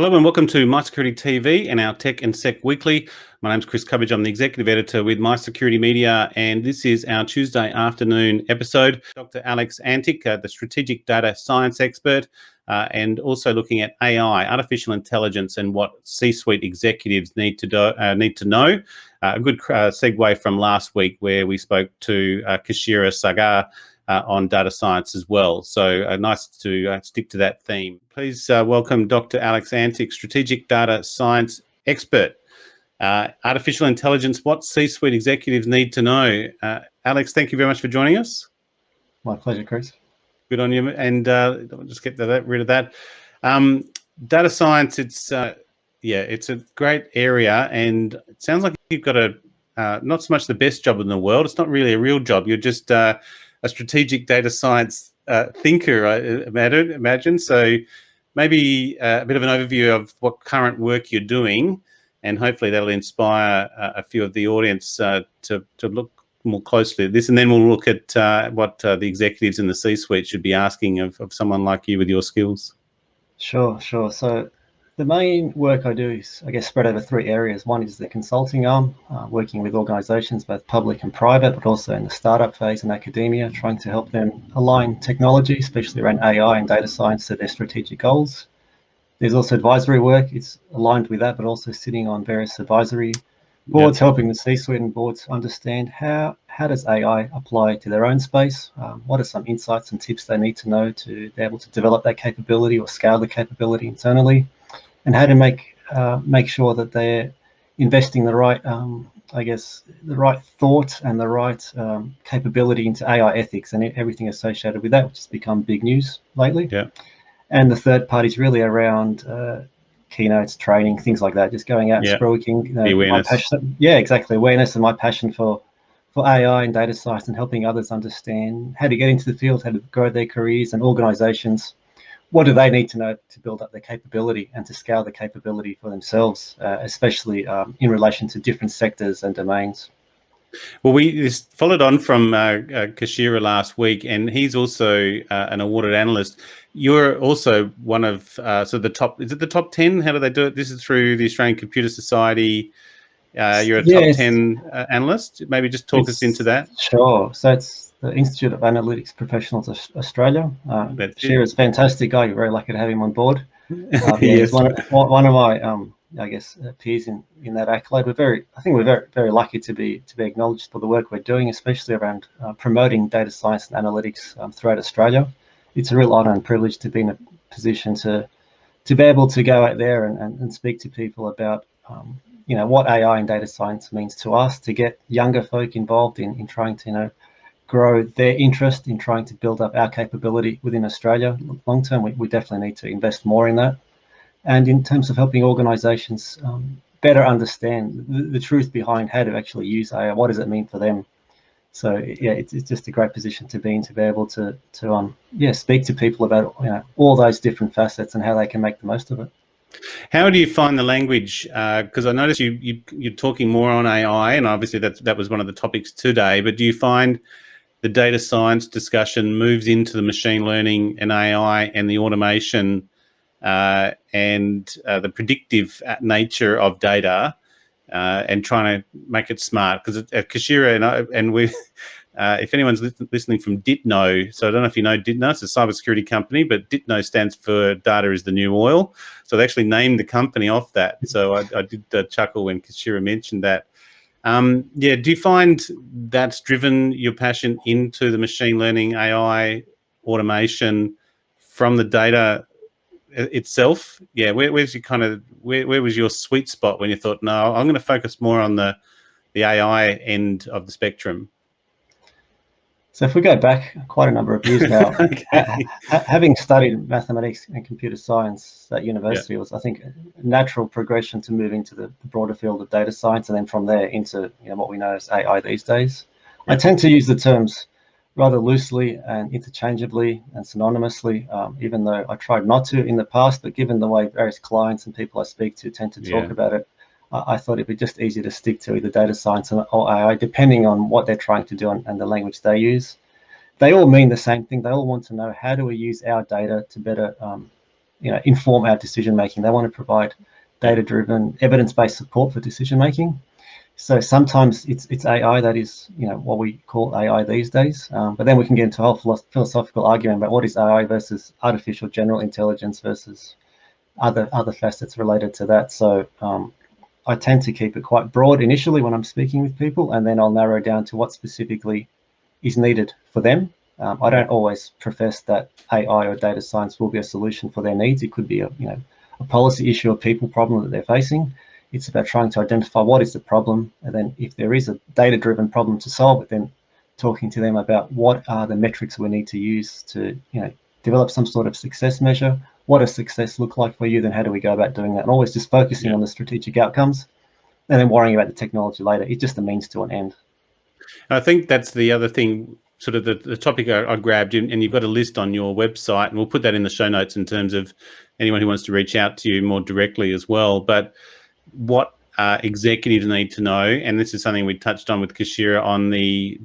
Hello and welcome to MySecurityTV and our Tech and Sec Weekly. My name's Chris Cubbage. I'm the Executive Editor with MySecurity Media, and this is our Tuesday afternoon episode. Dr Alex Antic, the Strategic Data Science Expert, and also looking at AI, artificial intelligence, and what C-suite executives need to know. A good segue from last week where we spoke to Kashira Sagar on data science as well. So nice to stick to that theme. Please welcome Dr. Alex Antic, Strategic Data Science Expert. Artificial intelligence, what C-suite executives need to know. Alex, thank you very much for joining us. My pleasure, Chris. Good on you. And I'll just get rid of that. Data science, it's a great area, and it sounds like you've got not so much the best job in the world. It's not really a real job. You're just a strategic data science thinker, I imagine. So maybe a bit of an overview of what current work you're doing, and hopefully that'll inspire a few of the audience to look more closely at this, and then we'll look at what the executives in the C-suite should be asking of someone like you with your skills. Sure. So the main work I do is, I guess, spread over three areas. One is the consulting arm, working with organizations, both public and private, but also in the startup phase and academia, trying to help them align technology, especially around AI and data science, to their strategic goals. There's also advisory work. It's aligned with that, but also sitting on various advisory boards, helping the C-suite and boards understand how does AI apply to their own space? What are some insights and tips they need to know to be able to develop that capability or scale the capability internally? And how to make sure that they're investing the right, the right thought and the right capability into AI ethics and everything associated with that, which has become big news lately. Yeah. And the third part is really around keynotes, training, things like that. Just going out and speaking. Awareness. Exactly. Awareness and my passion for AI and data science and helping others understand how to get into the field, how to grow their careers, and organizations. What do they need to know to build up their capability and to scale the capability for themselves, especially in relation to different sectors and domains? Well, we followed on from Kashira last week, and he's also an awarded analyst. You're also one of the top. Is it the top 10? How do they do it? This is through the Australian Computer Society. You're a top 10 analyst. Maybe just talk us into that. Sure. So it's the Institute of Analytics Professionals Australia. Kashira is a fantastic guy. You're very lucky to have him on board. He's one of my peers in that accolade. I think we're very lucky to be acknowledged for the work we're doing, especially around promoting data science and analytics throughout Australia. It's a real honour and privilege to be in a position to be able to go out there and speak to people about what AI and data science means to us, to get younger folk involved in trying to grow their interest in trying to build up our capability within Australia. Long term, we definitely need to invest more in that. And in terms of helping organizations better understand the truth behind how to actually use AI, what does it mean for them? So it's just a great position to be in, to be able to speak to people about all those different facets and how they can make the most of it. How do you find the language? Because I noticed you're talking more on AI, and obviously that was one of the topics today. But do you find the data science discussion moves into the machine learning and AI and the automation and the predictive nature of data and trying to make it smart? Because at Kashira and we, if anyone's listening from DITNO, so I don't know if you know DITNO, it's a cybersecurity company, but DITNO stands for Data is the New Oil. So they actually named the company off that. So I did chuckle when Kashira mentioned that. Do you find that's driven your passion into the machine learning, AI, automation from the data itself? Yeah, where was your sweet spot when you thought, no, I'm going to focus more on the AI end of the spectrum? So if we go back quite a number of years now, having studied mathematics and computer science at university was, I think, a natural progression to move into the broader field of data science, and then from there into what we know as AI these days. I tend to use the terms rather loosely and interchangeably and synonymously, even though I tried not to in the past, but given the way various clients and people I speak to tend to talk about it, I thought it'd be just easier to stick to either data science or AI, depending on what they're trying to do and the language they use. They all mean the same thing. They all want to know, how do we use our data to better inform our decision making. They want to provide data-driven, evidence-based support for decision making. So sometimes it's AI that is, what we call AI these days. But then we can get into a whole philosophical argument about what is AI versus artificial general intelligence versus other facets related to that. So I tend to keep it quite broad initially when I'm speaking with people, and then I'll narrow down to what specifically is needed for them. I don't always profess that AI or data science will be a solution for their needs. It could be a policy issue or people problem that they're facing. It's about trying to identify what is the problem, and then if there is a data-driven problem to solve it, then talking to them about what are the metrics we need to use to develop some sort of success measure. What does success look like for you? Then how do we go about doing that? And always just focusing on the strategic outcomes, and then worrying about the technology later. It's just a means to an end. I think that's the other thing, sort of the topic I grabbed, and you've got a list on your website, and we'll put that in the show notes in terms of anyone who wants to reach out to you more directly as well. But what executives need to know, and this is something we touched on with Kashira on the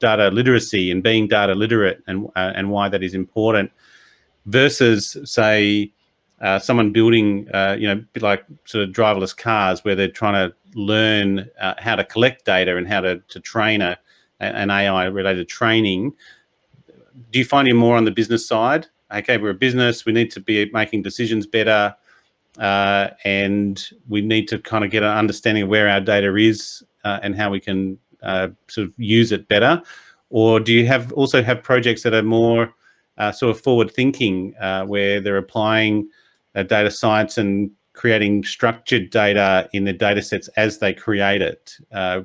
data literacy and being data literate, and why that is important, versus say someone building, like sort of driverless cars, where they're trying to learn how to collect data and how to train an AI-related training. Do you find you're more on the business side? Okay, we're a business, we need to be making decisions better, and we need to kind of get an understanding of where our data is and how we can sort of use it better? Or do you also have projects that are more sort of forward-thinking, where they're applying data science and creating structured data in the data sets as they create it?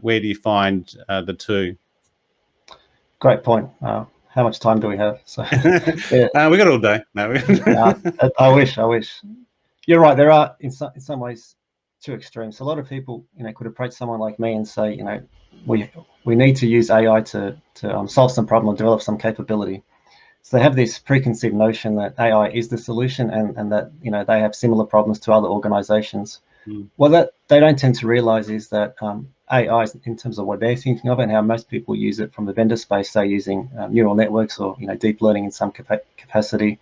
Where do you find the two? Great point. How much time do we have? So we got all day. No, I wish. You're right. There are in some ways two extremes. So a lot of people, could approach someone like me and say, we need to use AI to solve some problem or develop some capability. So they have this preconceived notion that AI is the solution, and that they have similar problems to other organizations. What they don't tend to realize is that AI, in terms of what they're thinking of and how most people use it from the vendor space, say using neural networks or deep learning in some capacity,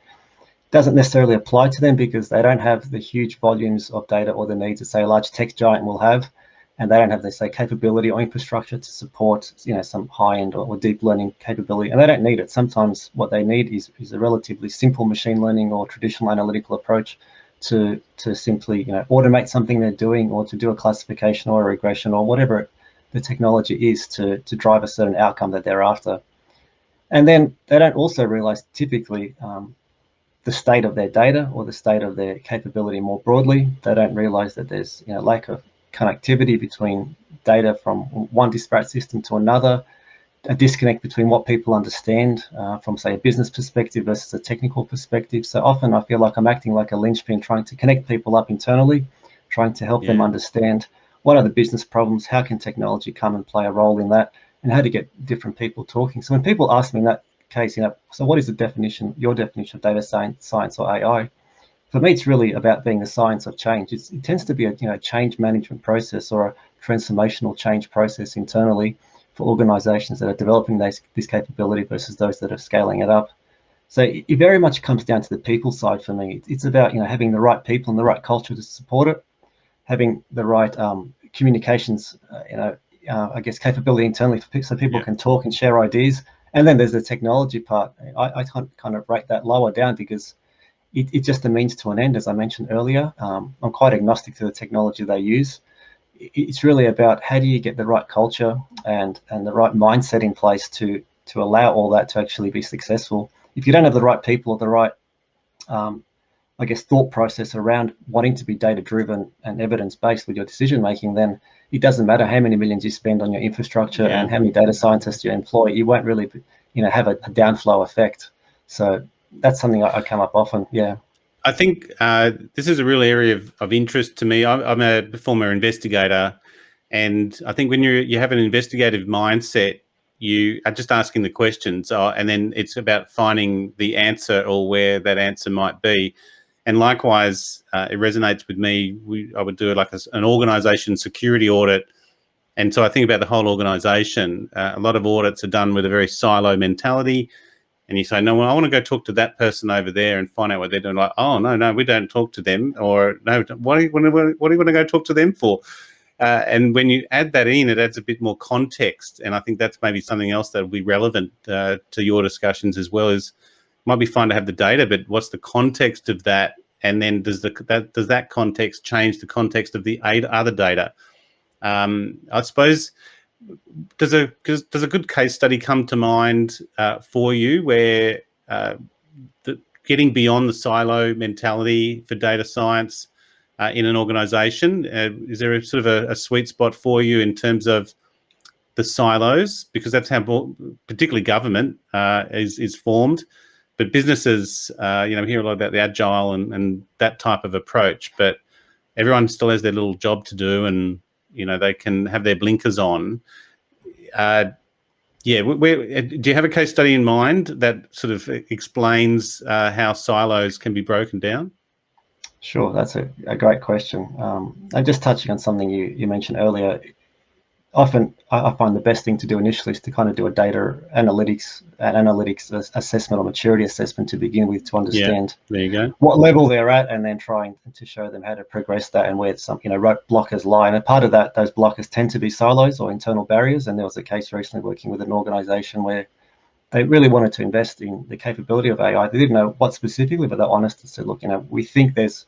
doesn't necessarily apply to them, because they don't have the huge volumes of data or the needs that, say, a large tech giant will have, and they don't have the, say, capability or infrastructure to support some high-end or deep learning capability, and they don't need it. Sometimes what they need is a relatively simple machine learning or traditional analytical approach to simply automate something they're doing, or to do a classification or a regression or whatever the technology is to drive a certain outcome that they're after. And then they don't also realize typically the state of their data or the state of their capability more broadly. They don't realize that there's lack of connectivity between data from one disparate system to another, a disconnect between what people understand from, say, a business perspective versus a technical perspective. So often I feel like I'm acting like a linchpin, trying to connect people up internally, trying to help them understand what are the business problems, how can technology come and play a role in that, and how to get different people talking. So when people ask me in that case, so what is the definition, your definition of data science or AI? For me, it's really about being the science of change. It tends to be a change management process or a transformational change process internally for organizations that are developing this capability versus those that are scaling it up. So it very much comes down to the people side for me. It's about having the right people and the right culture to support it, having the right communications, I guess, capability internally so people can talk and share ideas. And then there's the technology part. I kind of rate that lower down, because it's just a means to an end, as I mentioned earlier. I'm quite agnostic to the technology they use. It's really about how do you get the right culture and the right mindset in place to allow all that to actually be successful. If you don't have the right people or the right, I guess, thought process around wanting to be data-driven and evidence-based with your decision-making, then it doesn't matter how many millions you spend on your infrastructure and how many data scientists you employ. You won't really, have a downflow effect. So that's something I come up often. I think this is a real area of interest to me. I'm a former investigator, and I think when you have an investigative mindset, you are just asking the questions, and then it's about finding the answer or where that answer might be. And likewise, it resonates with me. I would do like an organisation security audit, and so I think about the whole organisation. A lot of audits are done with a very silo mentality. and you say, no, well, I want to go talk to that person over there and find out what they're doing. Like, oh, no, we don't talk to them. Or, no, what do you want to go talk to them for? And when you add that in, it adds a bit more context. And I think that's maybe something else that will be relevant to your discussions as well. Is might be fine to have the data, but what's the context of that? And then does that context change the context of the other data? I suppose, does a good case study come to mind for you where getting beyond the silo mentality for data science in an organisation? Is there a sort of a sweet spot for you in terms of the silos? Because that's how particularly government is formed. But businesses, we hear a lot about the agile and that type of approach, but everyone still has their little job to do, and they can have their blinkers on. Do you have a case study in mind that sort of explains how silos can be broken down? Sure, that's a great question. And just touching on something you mentioned earlier, often I find the best thing to do initially is to kind of do a data analytics assessment or maturity assessment to begin with, to understand there you go. what level they're at, and then trying to show them how to progress that and where some rote blockers lie. And a part of that, those blockers tend to be silos or internal barriers. And there was a case recently working with an organization where they really wanted to invest in the capability of AI. They didn't know what specifically, but they're honest and said, look, we think there's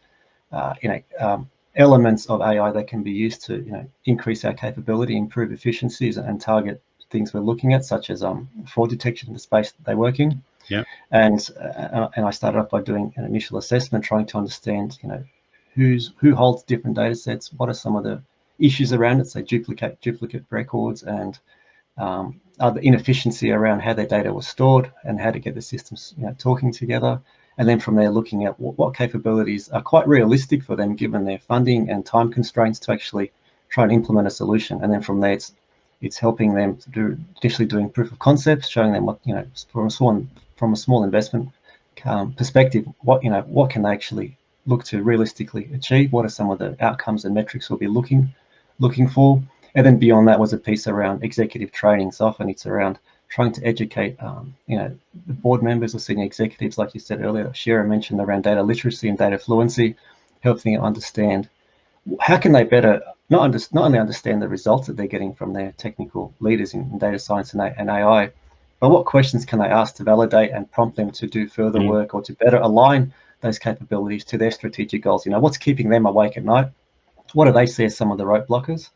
elements of AI that can be used to increase our capability, improve efficiencies, and target things we're looking at, such as fraud detection in the space that they work in. Yeah. And I started off by doing an initial assessment, trying to understand who holds different data sets, what are some of the issues around it, say duplicate records, and other inefficiency around how their data was stored and how to get the systems talking together. And then from there, looking at what capabilities are quite realistic for them, given their funding and time constraints, to actually try and implement a solution. And then from there, it's helping them to initially doing proof of concepts, showing them what from a small investment perspective, what can they actually look to realistically achieve? What are some of the outcomes and metrics we'll be looking for? And then beyond that was a piece around executive training. So often it's around trying to educate, the board members or senior executives, like you said earlier. Shira mentioned around data literacy and data fluency, helping them understand how can they better not only understand the results that they're getting from their technical leaders in data science and AI, but what questions can they ask to validate and prompt them to do further work, or to better align those capabilities to their strategic goals. What's keeping them awake at night? What do they see as some of the road blockers?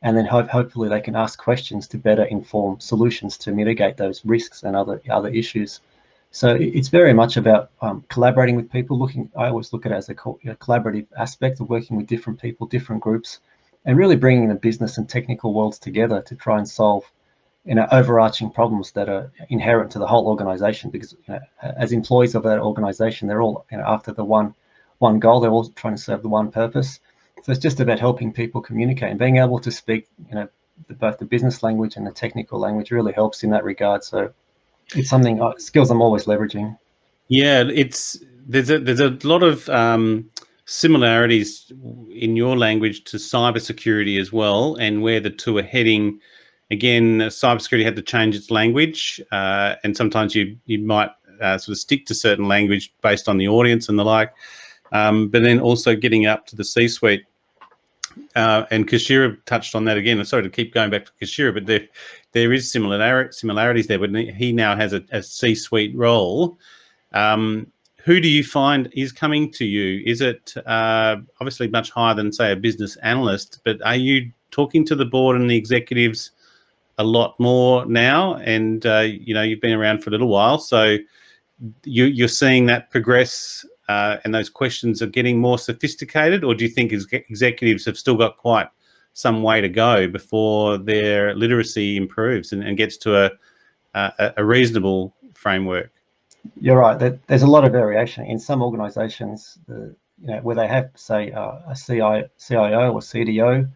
And then hopefully they can ask questions to better inform solutions to mitigate those risks and other issues. So it's very much about collaborating with people. I always look at it as a collaborative aspect of working with different people, different groups, and really bringing the business and technical worlds together to try and solve overarching problems that are inherent to the whole organization. Because as employees of that organization, they're all after the one goal. They're all trying to serve the one purpose. So it's just about helping people communicate, and being able to speak, both the business language and the technical language really helps in that regard. So it's something, skills I'm always leveraging. Yeah, there's a lot of similarities in your language to cybersecurity as well, and where the two are heading. Again, cybersecurity had to change its language, and sometimes you might sort of stick to certain language based on the audience and the like. But then also getting up to the C-suite. And Kashira touched on that again. Sorry to keep going back to Kashira, but there is similarities there. But he now has a C-suite role. Who do you find is coming to you? Is it obviously much higher than, say, a business analyst, but are you talking to the board and the executives a lot more now? And, you've been around for a little while, so you're seeing that progress, and those questions are getting more sophisticated? Or do you think executives have still got quite some way to go before their literacy improves and gets to a reasonable framework? You're right. There's a lot of variation in some organizations, where they have, say, a CIO or CDO.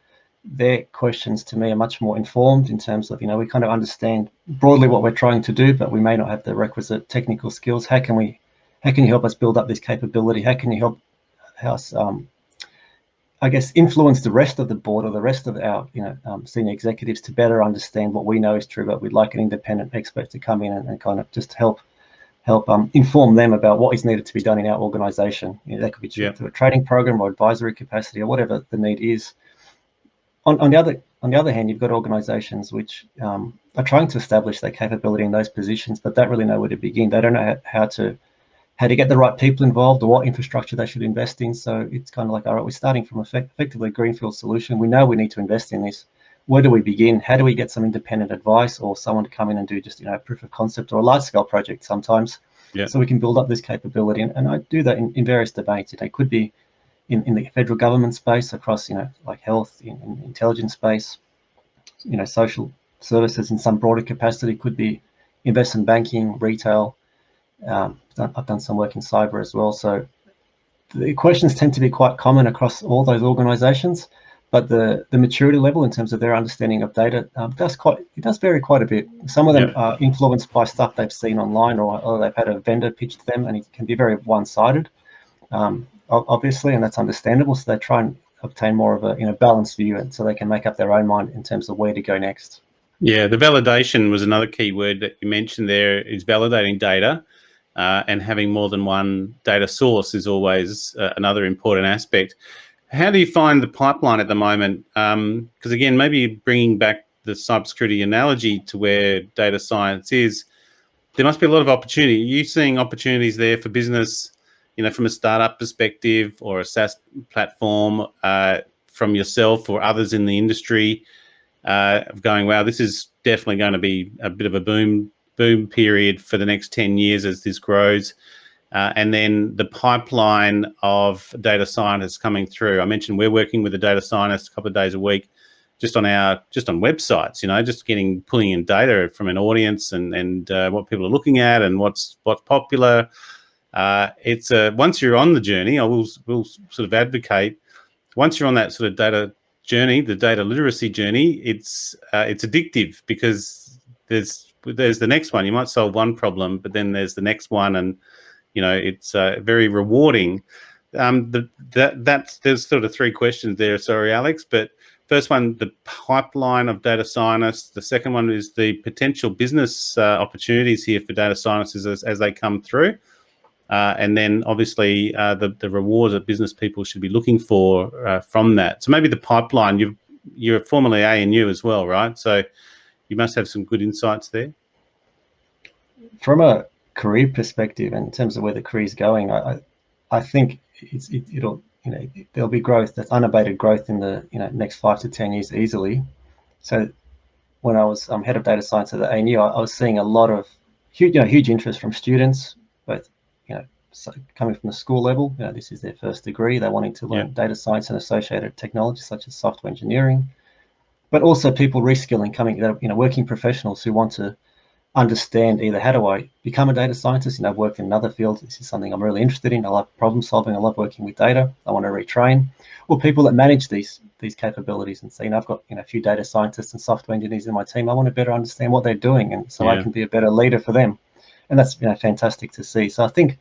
Their questions to me are much more informed in terms of, we kind of understand broadly what we're trying to do, but we may not have the requisite technical skills. How can you help us build up this capability? How can you help us, influence the rest of the board or the rest of our, senior executives to better understand what we know is true, but we'd like an independent expert to come in and kind of just help help inform them about what is needed to be done in our organization. That could be through a training program or advisory capacity or whatever the need is. On the other hand, you've got organizations which are trying to establish their capability in those positions, but don't really know where to begin. They don't know how to get the right people involved or what infrastructure they should invest in. So it's kind of like, all right, we're starting from effectively a greenfield solution. We know we need to invest in this. Where do we begin? How do we get some independent advice or someone to come in and do just proof of concept or a large scale project sometimes, so we can build up this capability? And I do that in various domains. It could be in the federal government space across like health, in intelligence space, social services in some broader capacity. Could be investment banking, retail. I've done some work in cyber as well. So the questions tend to be quite common across all those organizations, but the maturity level in terms of their understanding of data does vary quite a bit. Some of them are influenced by stuff they've seen online, or they've had a vendor pitch to them, and it can be very one-sided, obviously, and that's understandable. So they try and obtain more of a balanced view, and so they can make up their own mind in terms of where to go next. Yeah, the validation was another key word that you mentioned there, is validating data, and having more than one data source is always another important aspect. How do you find the pipeline at the moment? Because again, maybe bringing back the cybersecurity analogy to where data science is, there must be a lot of opportunity. Are you seeing opportunities there for business, from a startup perspective or a SaaS platform, from yourself or others in the industry, going, wow, this is definitely going to be a bit of a boom period for the next 10 years as this grows? And then the pipeline of data scientists coming through. I mentioned we're working with a data scientist a couple of days a week, just on websites, just pulling in data from an audience and what people are looking at and what's popular. It's once you're on the journey, we'll sort of advocate, once you're on that sort of data journey, the data literacy journey, it's addictive, because there's the next one. You might solve one problem, but then there's the next one, and it's very rewarding. There's sort of three questions there. Sorry, Alex, but first one, the pipeline of data scientists. The second one is the potential business opportunities here for data scientists as they come through. And then obviously the rewards that business people should be looking for from that. So maybe the pipeline, you're formerly ANU as well, right? So you must have some good insights there. From a career perspective, in terms of where the career is going, I think there'll be growth, that's unabated growth in the next 5 to 10 years easily. So when I was head of data science at the ANU, I was seeing a lot of huge interest from students, both so coming from the school level. This is their first degree, they're wanting to learn data science and associated technologies such as software engineering, but also people reskilling, working professionals who want to understand either how do I become a data scientist. I've worked in another field, this is something I'm really interested in, I love problem solving, I love working with data, I want to retrain. Or people that manage these capabilities and say, I've got a few data scientists and software engineers in my team, I want to better understand what they're doing, and so I can be a better leader for them. And that's fantastic to see. So I think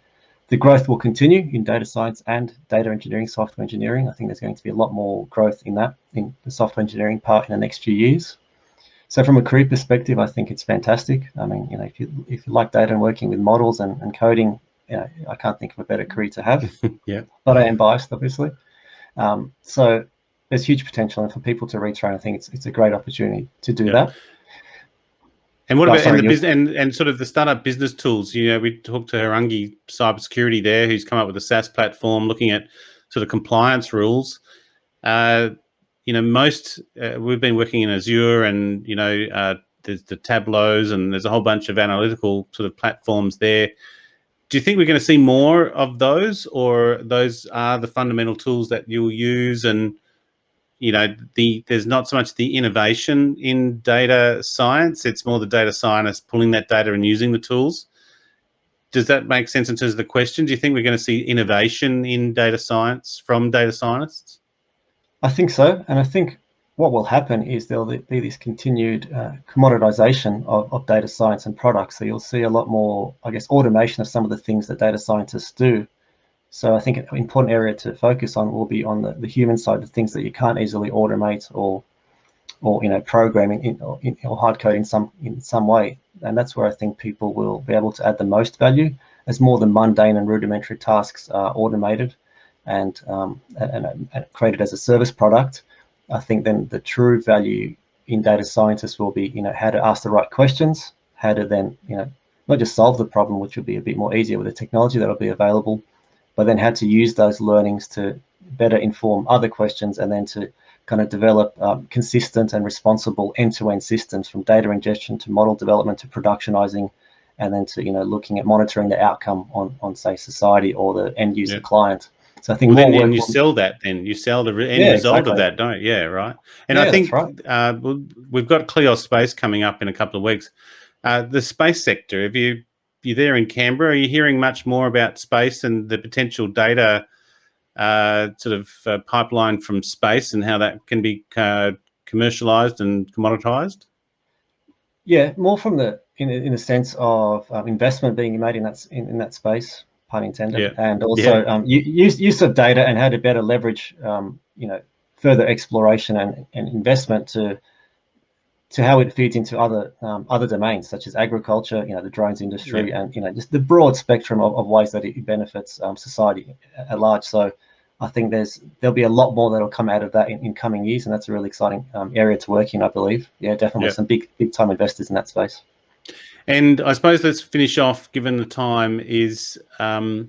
the growth will continue in data science and data engineering, software engineering. I think there's going to be a lot more growth in the software engineering part in the next few years. So from a career perspective, I think it's fantastic. I mean, if you like data and working with models and coding, I can't think of a better career to have. But I am biased, obviously. So there's huge potential, and for people to retrain, I think it's a great opportunity to do that. And what about the business and sort of the startup business tools? We talked to Harangi Cybersecurity there, who's come up with a SaaS platform looking at sort of compliance rules. Most we've been working in Azure, and there's the Tableaus, and there's a whole bunch of analytical sort of platforms there. Do you think we're going to see more of those, or those are the fundamental tools that you'll use? And there's not so much the innovation in data science, it's more the data scientists pulling that data and using the tools. Does that make sense in terms of the question? Do you think we're going to see innovation in data science from data scientists? I think so. And I think what will happen is there'll be this continued commoditization of data science and products. So you'll see a lot more, I guess, automation of some of the things that data scientists do. So I think an important area to focus on will be on the human side, the things that you can't easily automate or or programming or hard code in some way. And that's where I think people will be able to add the most value, as more than mundane and rudimentary tasks are automated and created as a service product. I think then the true value in data scientists will be how to ask the right questions, how to then not just solve the problem, which will be a bit more easier with the technology that'll be available, but then how to use those learnings to better inform other questions, and then to kind of develop consistent and responsible end-to-end systems, from data ingestion to model development to productionizing, and then to looking at monitoring the outcome on say society or the end user client. So I think then you sell that. Then you sell the end result of that, don't you? Yeah, right. And I think we've got Cleo Space coming up in a couple of weeks. The space sector. If you're there in Canberra, are you hearing much more about space and the potential data pipeline from space, and how that can be commercialized and commoditized? Yeah, more from in the sense of investment being made in that space, pun intended, and also use of data and how to better leverage further exploration and investment to how it feeds into other domains, such as agriculture, the drones industry, and just the broad spectrum of ways that it benefits society at large. So I think there'll be a lot more that'll come out of that in coming years, and that's a really exciting area to work in, I believe. Yeah, definitely some big time investors in that space. And I suppose let's finish off, given the time, is the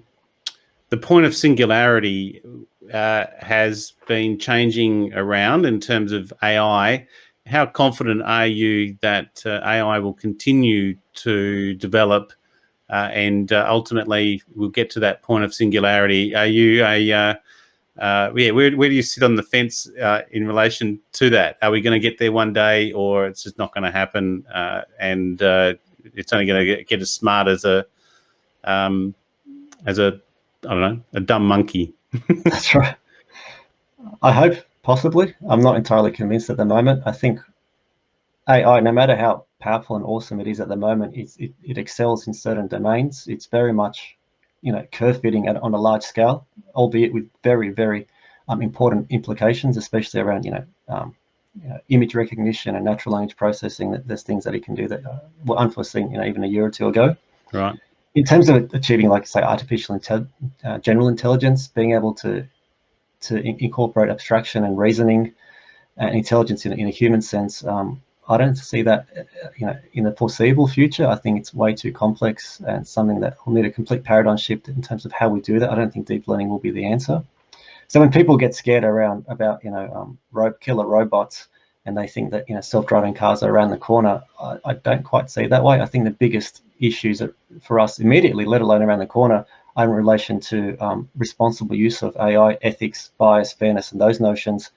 point of singularity has been changing around in terms of AI. How confident are you that AI will continue to develop and ultimately we'll get to that point of singularity? Are you where do you sit on the fence in relation to that? Are we going to get there one day, or it's just not going to happen, and it's only going to get as smart as a I don't know, a dumb monkey? That's right. I hope possibly. I'm not entirely convinced at the moment. I think AI, no matter how powerful and awesome it is at the moment, it excels in certain domains. It's very much curve fitting on a large scale, albeit with very, very important implications, especially around image recognition and natural language processing. There's things that it can do that were unforeseen even a year or two ago. Right. In terms of achieving, like say, general intelligence, being able to incorporate abstraction and reasoning and intelligence in a human sense, I don't see that in the foreseeable future. I think it's way too complex and something that will need a complete paradigm shift in terms of how we do that. I don't think deep learning will be the answer. So when people get scared about killer robots, and they think that self-driving cars are around the corner, I don't quite see it that way. I think the biggest issues for us immediately, let alone around the corner, are in relation to responsible use of AI, ethics, bias, fairness, and those notions.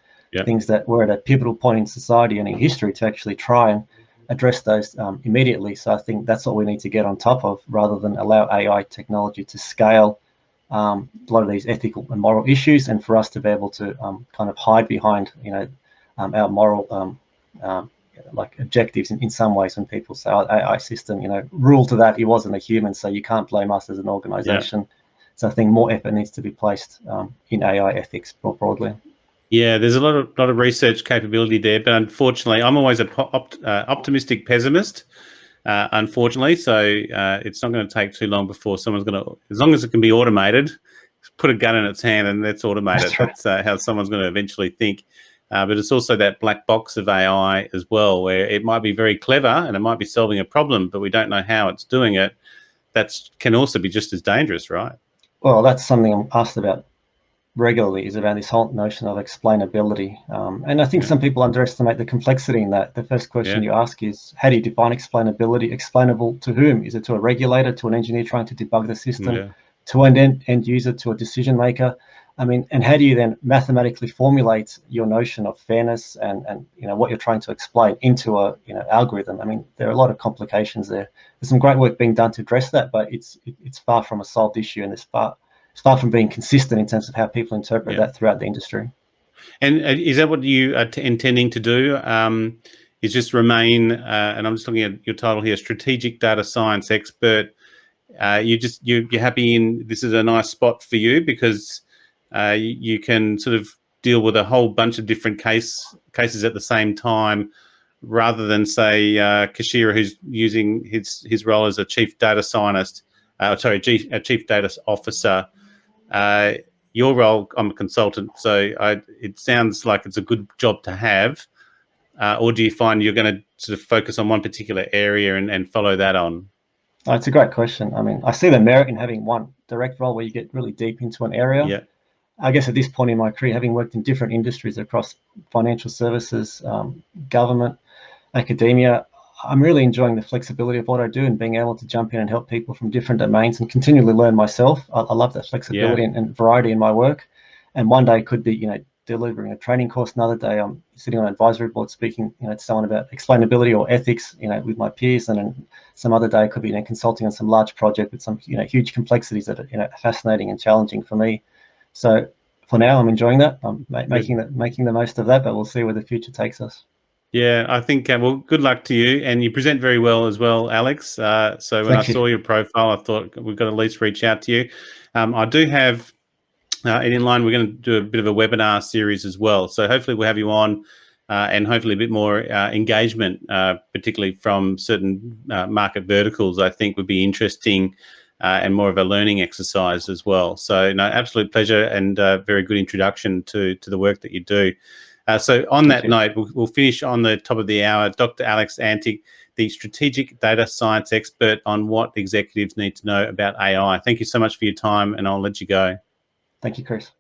Things that we're at a pivotal point in society and in history to actually try and address those immediately. So I think that's what we need to get on top of, rather than allow AI technology to scale a lot of these ethical and moral issues, and for us to be able to kind of hide behind our moral like objectives in some ways. When people say, oh, AI system, rule to that, he wasn't a human, so you can't blame us as an organization. So I think more effort needs to be placed in AI ethics more broadly. Yeah, there's a lot of research capability there, but unfortunately, I'm always an optimistic pessimist. Unfortunately, so it's not going to take too long before someone's going to, as long as it can be automated, put a gun in its hand and let's automate it. That's how someone's going to eventually think. But it's also that black box of AI as well, where it might be very clever and it might be solving a problem, but we don't know how it's doing it. That can also be just as dangerous, right? Well, that's something I'm asked about regularly, is around this whole notion of explainability. And I think some people underestimate the complexity in that. The first question you ask is, how do you define explainability? Explainable to whom? Is it to a regulator, to an engineer trying to debug the system, to an end user, to a decision maker? I mean, and how do you then mathematically formulate your notion of fairness and what you're trying to explain into a algorithm? I mean, there are a lot of complications there. There's some great work being done to address that, but it's far from a solved issue, and it's far from being consistent in terms of how people interpret that throughout the industry. And is that what you are intending to do? Is just remain, and I'm just looking at your title here, strategic data science expert. You're happy in, this is a nice spot for you because you can sort of deal with a whole bunch of different cases at the same time, rather than say Kashira, who's using his role as a chief data scientist, a chief data officer. Your role, I'm a consultant, so it sounds like it's a good job to have. Or do you find you're going to sort of focus on one particular area and follow that on? Oh, it's a great question. I mean, I see the merit in having one direct role where you get really deep into an area. Yeah. I guess at this point in my career, having worked in different industries across financial services, government, academia, I'm really enjoying the flexibility of what I do and being able to jump in and help people from different domains and continually learn myself. I love that flexibility and variety in my work. And one day could be, delivering a training course. Another day I'm sitting on an advisory board speaking, to someone about explainability or ethics, with my peers. And then some other day could be, consulting on some large project with some, huge complexities that are, fascinating and challenging for me. So for now, I'm enjoying that. I'm making the most of that, but we'll see where the future takes us. Yeah, I think, well, good luck to you. And you present very well as well, Alex. So when I saw your profile, I thought we've got to at least reach out to you. I do have, and in line, we're going to do a bit of a webinar series as well. So hopefully we'll have you on and hopefully a bit more engagement, particularly from certain market verticals, I think would be interesting and more of a learning exercise as well. So no, absolute pleasure and very good introduction to the work that you do. So on that note, we'll finish on the top of the hour. Dr. Alex Antic, the strategic data science expert on what executives need to know about AI. Thank you so much for your time, and I'll let you go. Thank you, Chris.